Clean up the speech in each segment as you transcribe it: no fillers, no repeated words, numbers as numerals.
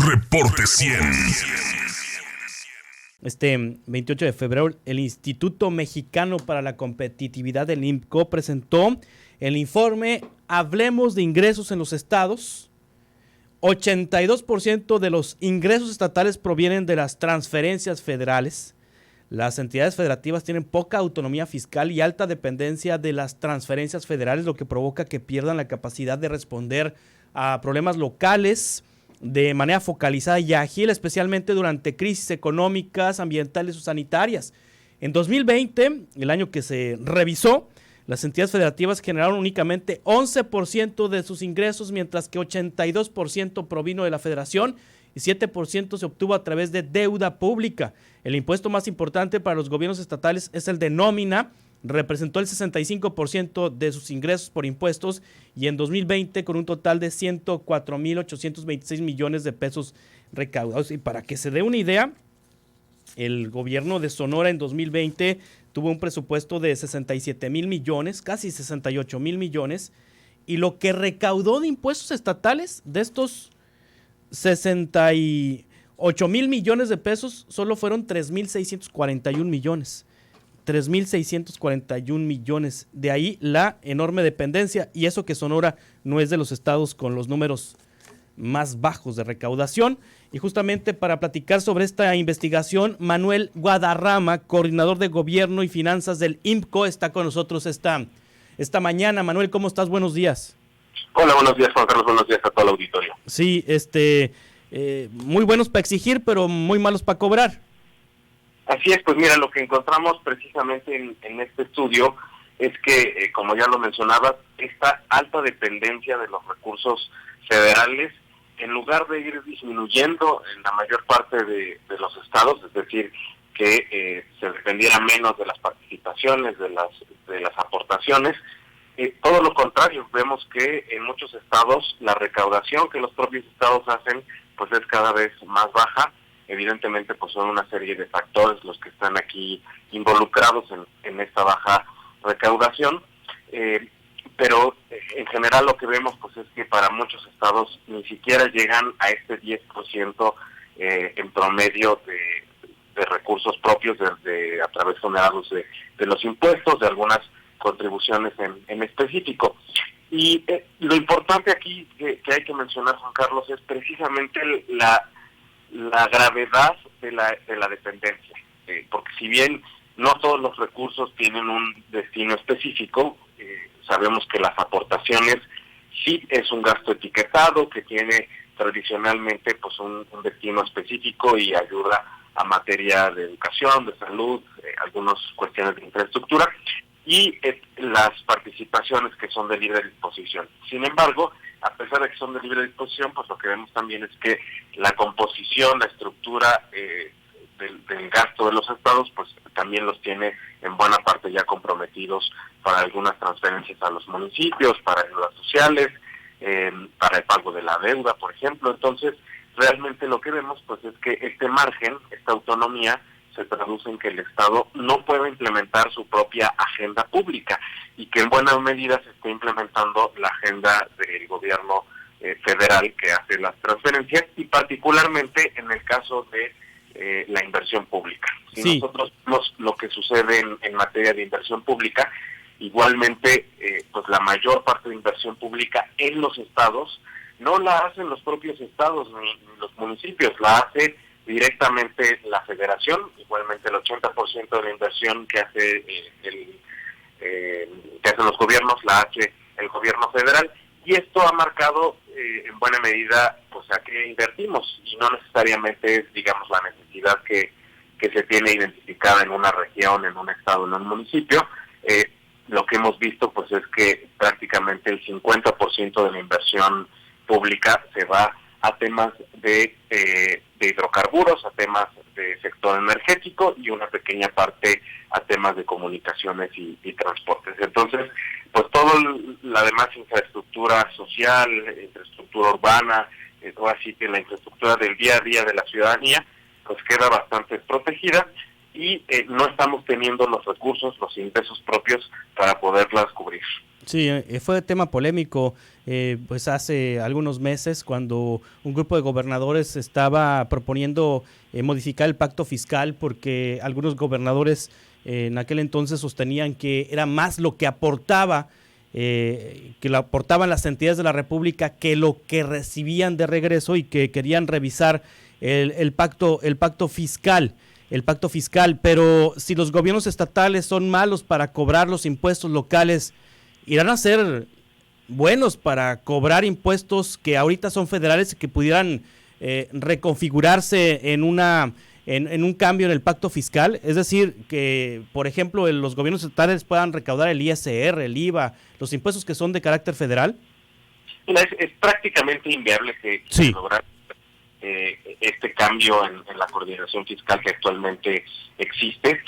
Reporte 100. Este 28 de febrero, el Instituto Mexicano para la Competitividad del IMCO presentó el informe Hablemos de ingresos en los estados. 82% de los ingresos estatales provienen de las transferencias federales. Las entidades federativas tienen poca autonomía fiscal y alta dependencia de las transferencias federales, lo que provoca que pierdan la capacidad de responder a problemas locales de manera focalizada y ágil, especialmente durante crisis económicas, ambientales o sanitarias. En 2020, el año que se revisó, las entidades federativas generaron únicamente 11% de sus ingresos, mientras que 82% provino de la federación y 7% se obtuvo a través de deuda pública. El impuesto más importante para los gobiernos estatales es el de nómina, representó el 65% de sus ingresos por impuestos y en 2020 con un total de 104,826 millones de pesos recaudados. Y para que se dé una idea, el gobierno de Sonora en 2020 tuvo un presupuesto de 67,000 millones, casi 68,000 millones, y lo que recaudó de impuestos estatales de estos 68,000 millones de pesos solo fueron 3,641 millones. 3,641 millones. De ahí la enorme dependencia, y eso que Sonora no es de los estados con los números más bajos de recaudación. Y justamente para platicar sobre esta investigación, Manuel Guadarrama, coordinador de Gobierno y Finanzas del IMCO, está con nosotros esta mañana. Manuel, ¿cómo estás? Buenos días. Hola, buenos días, Juan Carlos. Buenos días a todo el auditorio. Sí, muy buenos para exigir, pero muy malos para cobrar. Así es, pues mira, lo que encontramos precisamente en este estudio es que, como ya lo mencionabas, esta alta dependencia de los recursos federales, en lugar de ir disminuyendo en la mayor parte de los estados, es decir, que se dependiera menos de las participaciones, de las aportaciones, todo lo contrario, vemos que en muchos estados la recaudación que los propios estados hacen pues es cada vez más baja. Evidentemente pues son una serie de factores los que están aquí involucrados en esta baja recaudación, pero en general lo que vemos pues es que para muchos estados ni siquiera llegan a este 10% en promedio de recursos propios a través generados de los impuestos, de algunas contribuciones en específico. Y lo importante aquí que hay que mencionar, Juan Carlos, es precisamente la gravedad de la dependencia, porque si bien no todos los recursos tienen un destino específico, sabemos que las aportaciones sí es un gasto etiquetado que tiene tradicionalmente pues un destino específico y ayuda a materia de educación, de salud, algunas cuestiones de infraestructura y las participaciones que son de libre disposición. Sin embargo, a pesar de que son de libre disposición, pues lo que vemos también es que la composición, la estructura del gasto de los estados, pues también los tiene en buena parte ya comprometidos para algunas transferencias a los municipios, para ayudas sociales, para el pago de la deuda, por ejemplo. Entonces, realmente lo que vemos pues es que este margen, esta autonomía, se traduce en que el Estado no puede implementar su propia agenda pública y que en buena medida se está implementando la agenda del gobierno federal que hace las transferencias y particularmente en el caso de la inversión pública. Si sí. Nosotros vemos lo que sucede en materia de inversión pública, igualmente pues la mayor parte de inversión pública en los estados no la hacen los propios estados ni los municipios, la hace directamente la federación, igualmente el 80% de la inversión que hace que hacen los gobiernos la hace el gobierno federal y esto ha marcado en buena medida pues a qué invertimos y no necesariamente es digamos la necesidad que se tiene identificada en una región, en un estado, en un municipio. Lo que hemos visto pues es que prácticamente el 50% de la inversión pública se va a temas de hidrocarburos, a temas de sector energético y una pequeña parte a temas de comunicaciones y transportes. Entonces, pues toda la demás infraestructura social, infraestructura urbana, así que la infraestructura del día a día de la ciudadanía, pues queda bastante protegida y no estamos teniendo los recursos, los ingresos propios para poderlas cubrir. Sí, fue tema polémico pues hace algunos meses cuando un grupo de gobernadores estaba proponiendo modificar el pacto fiscal porque algunos gobernadores en aquel entonces sostenían que era más lo que aportaba, que lo aportaban las entidades de la República que lo que recibían de regreso y que querían revisar el pacto fiscal. El pacto fiscal, pero si los gobiernos estatales son malos para cobrar los impuestos locales, ¿irán a ser buenos para cobrar impuestos que ahorita son federales y que pudieran reconfigurarse en un cambio en el pacto fiscal? Es decir, que, por ejemplo, los gobiernos estatales puedan recaudar el ISR, el IVA, los impuestos que son de carácter federal. Mira, es prácticamente inviable que Sí. lograr este cambio en la coordinación fiscal que actualmente existe.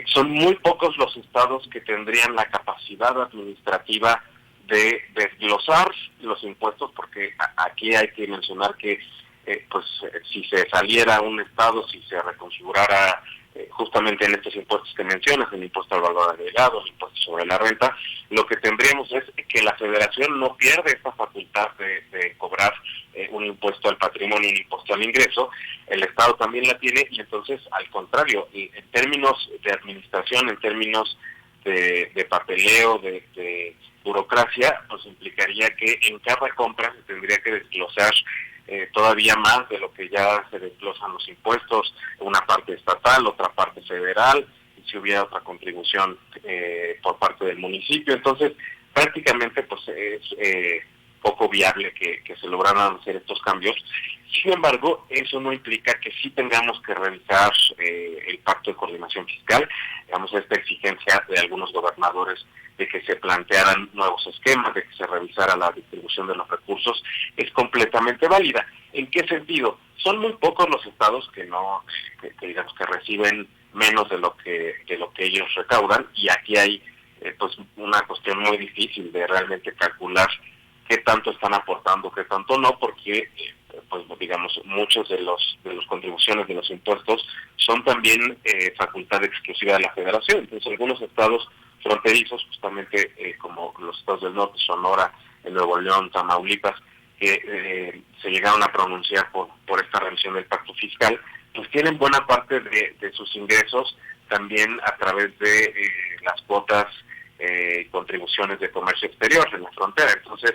Son muy pocos los estados que tendrían la capacidad administrativa de desglosar los impuestos, porque aquí hay que mencionar que si se saliera un estado, si se reconfigurara justamente en estos impuestos que mencionas, el impuesto al valor agregado, el impuesto sobre la renta, lo que tendríamos es que la federación no pierde esta facultad de cobrar un impuesto al patrimonio y un impuesto al ingreso, el Estado también la tiene, y entonces, al contrario, en términos de administración, en términos de papeleo, de burocracia, pues implicaría que en cada compra se tendría que desglosar todavía más de lo que ya se desglosan los impuestos, una parte estatal, otra parte federal, y si hubiera otra contribución por parte del municipio. Entonces, prácticamente pues es poco viable que se lograran hacer estos cambios. Sin embargo, eso no implica que sí tengamos que revisar el pacto de coordinación fiscal. Digamos, esta exigencia de algunos gobernadores de que se plantearan nuevos esquemas, de que se revisara la distribución de los recursos, es completamente válida. ¿En qué sentido? Son muy pocos los estados que digamos que reciben menos de lo que ellos recaudan, y aquí hay pues una cuestión muy difícil de realmente calcular qué tanto están aportando, qué tanto no, porque pues digamos muchos de los contribuciones de los impuestos son también facultad exclusiva de la Federación. Entonces algunos estados fronterizos, justamente como los estados del norte, Sonora, Nuevo León, Tamaulipas, que se llegaron a pronunciar por esta revisión del pacto fiscal, pues tienen buena parte de sus ingresos también a través de las cuotas y contribuciones de comercio exterior en la frontera. Entonces,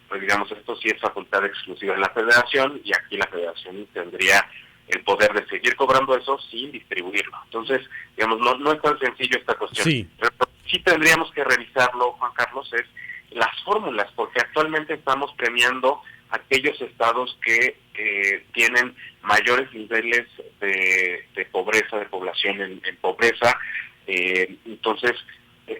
pues digamos, esto sí es facultad exclusiva de la Federación, y aquí la Federación tendría el poder de seguir cobrando eso sin distribuirlo. Entonces, digamos, no es tan sencillo esta cuestión. Sí. Pero sí tendríamos que revisarlo, Juan Carlos, es las fórmulas, porque actualmente estamos premiando aquellos estados que tienen mayores niveles de pobreza, de población en pobreza. Entonces,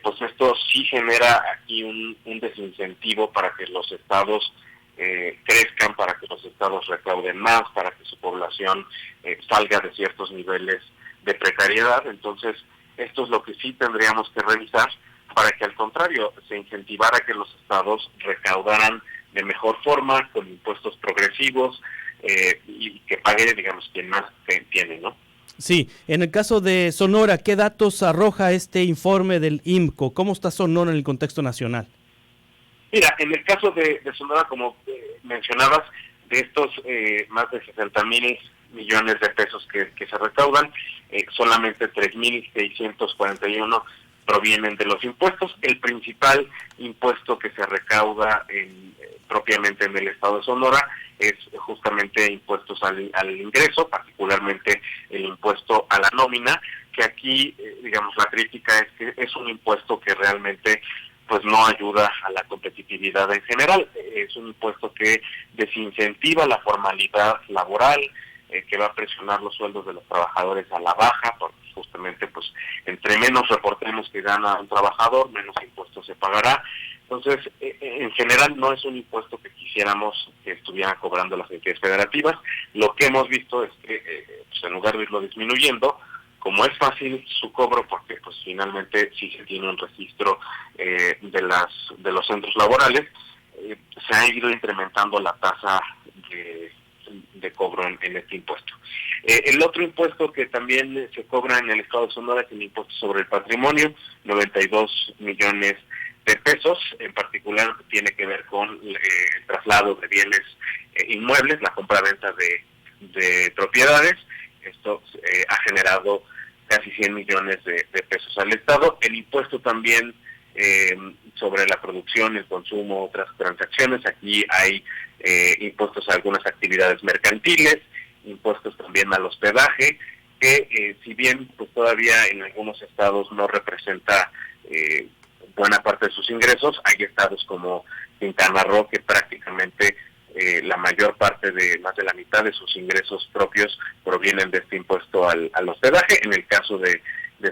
pues esto sí genera aquí un desincentivo para que los estados crezcan, para que los estados recauden más, para que su población salga de ciertos niveles de precariedad. Entonces, esto es lo que sí tendríamos que revisar, para que al contrario se incentivara que los estados recaudaran de mejor forma, con impuestos progresivos, y que pague, digamos, quien más tiene, ¿no? Sí, en el caso de Sonora, ¿qué datos arroja este informe del IMCO? ¿Cómo está Sonora en el contexto nacional? Mira, en el caso de Sonora, como mencionabas, de estos más de 60,000 millones de pesos que se recaudan, solamente 3,641 provienen de los impuestos. El principal impuesto que se recauda propiamente en el estado de Sonora es justamente impuestos al ingreso, particularmente el impuesto a la nómina, que aquí, digamos, la crítica es que es un impuesto que realmente pues no ayuda a la competitividad en general. Es un impuesto que desincentiva la formalidad laboral, que va a presionar los sueldos de los trabajadores a la baja, porque justamente pues entre menos reportemos que gana un trabajador, menos impuestos se pagará. Entonces, en general no es un impuesto que quisiéramos que estuvieran cobrando las entidades federativas. Lo que hemos visto es que pues en lugar de irlo disminuyendo, como es fácil su cobro, porque pues finalmente sí se tiene un registro de los centros laborales, se ha ido incrementando la tasa de cobro en este impuesto. El otro impuesto que también se cobra en el estado de Sonora es el impuesto sobre el patrimonio, 92 millones pesos, en particular tiene que ver con el traslado de bienes inmuebles, la compra-venta de propiedades. Esto ha generado casi 100 millones de pesos al Estado. El impuesto también sobre la producción, el consumo, otras transacciones. Aquí hay impuestos a algunas actividades mercantiles, impuestos también al hospedaje, que si bien pues todavía en algunos estados no representa buena parte de sus ingresos, hay estados como Quintana Roo que prácticamente la mayor parte de más de la mitad de sus ingresos propios provienen de este impuesto al hospedaje. En el caso de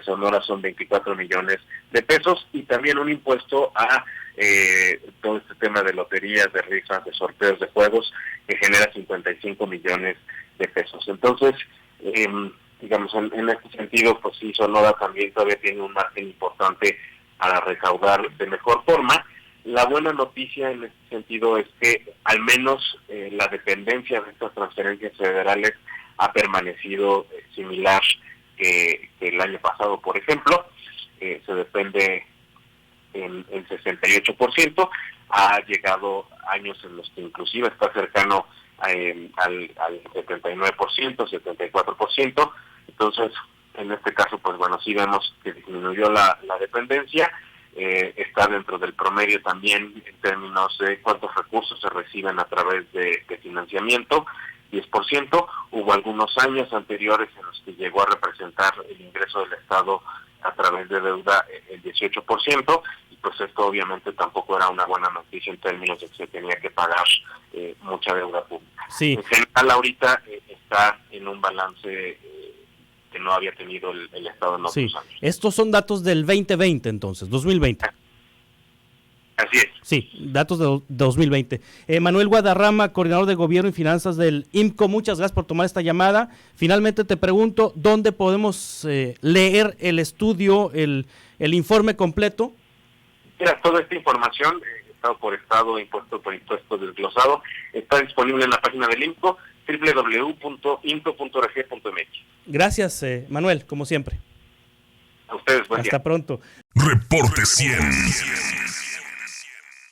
Sonora son 24 millones de pesos, y también un impuesto a todo este tema de loterías, de rifas, de sorteos de juegos, que genera 55 millones de pesos. Entonces, digamos, en este sentido, pues sí, Sonora también todavía tiene un margen importante para recaudar de mejor forma. La buena noticia en este sentido es que al menos la dependencia de estas transferencias federales ha permanecido similar que el año pasado, por ejemplo. Se depende en 68%, ha llegado años en los que inclusive está cercano al 79%, 74%. Entonces, en este caso, pues bueno, sí vemos que disminuyó la dependencia. Está dentro del promedio también en términos de cuántos recursos se reciben a través de financiamiento, 10%. Hubo algunos años anteriores en los que llegó a representar el ingreso del Estado a través de deuda el 18%, y pues esto obviamente tampoco era una buena noticia en términos de que se tenía que pagar mucha deuda pública. Sí. En general ahorita está en un balance que no había tenido el Estado en otros años. Estos son datos del 2020 entonces, 2020. Así es. Sí, datos de 2020. Manuel Guadarrama, coordinador de Gobierno y Finanzas del IMCO, muchas gracias por tomar esta llamada. Finalmente te pregunto, ¿dónde podemos leer el estudio, el informe completo? Mira, toda esta información, estado por estado, impuesto por impuesto desglosado, está disponible en la página del IMCO, www.imco.org.mx. Gracias, Manuel, como siempre. A ustedes, buen día. Hasta pronto. Reporte 100.